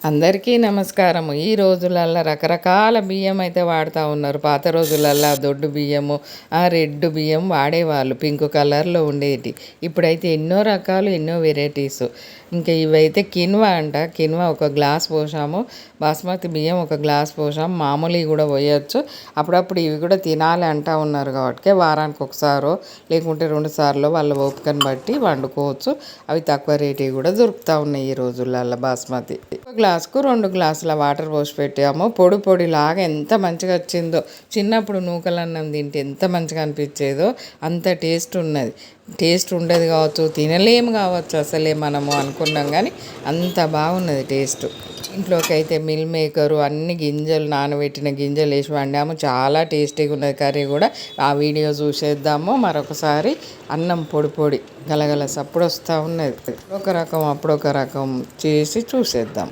అందరికీ నమస్కారము. ఈ రోజులల్లో రకరకాల బియ్యం అయితే వాడుతూ ఉన్నారు. పాత రోజులల్లో దొడ్డు బియ్యము, రెడ్ బియ్యం వాడేవాళ్ళు, పింక్ కలర్లో ఉండేటి. ఇప్పుడైతే ఎన్నో రకాలు, ఎన్నో వెరైటీస్. ఇంకా ఇవైతే కిన్వా అంట. కిన్వా ఒక గ్లాస్ పోసాము, బాస్మతి బియ్యం ఒక గ్లాస్ పోసాము, మామూలు కూడా పోయచ్చు. అప్పుడప్పుడు ఇవి కూడా తినాలి అంటూ ఉన్నారు కాబట్టి వారానికి ఒకసారో లేకుంటే 2 సార్లు వాళ్ళ ఓపికను బట్టి వండుకోవచ్చు. అవి తక్కువ రేటు కూడా దొరుకుతూ ఉన్నాయి ఈ రోజులలో. బాస్మతి గ్లాసుకు 2 గ్లాసుల వాటర్ పోసి పెట్టాము. పొడి పొడిలాగా ఎంత మంచిగా వచ్చిందో. చిన్నప్పుడు నూకలన్నం తింటే ఎంత మంచిగా అనిపించేదో అంత టేస్ట్ ఉన్నది. టేస్ట్ ఉండదు కావచ్చు, తినలేము కావచ్చు అసలే మనము అనుకున్నాం, కానీ అంత బాగున్నది టేస్ట్. ఇంట్లోకి అయితే మిల్ మేకరు అన్ని గింజలు, నానబెట్టిన గింజలు వేసి వండాము. చాలా టేస్టీగా ఉన్నది కర్రీ కూడా. ఆ వీడియో చూసేద్దాము మరొకసారి. అన్నం పొడి పొడి గలగల సప్పుడు వస్తూ ఉన్నది. ఒక రకం అప్పుడొక రకం చేసి చూసేద్దాం.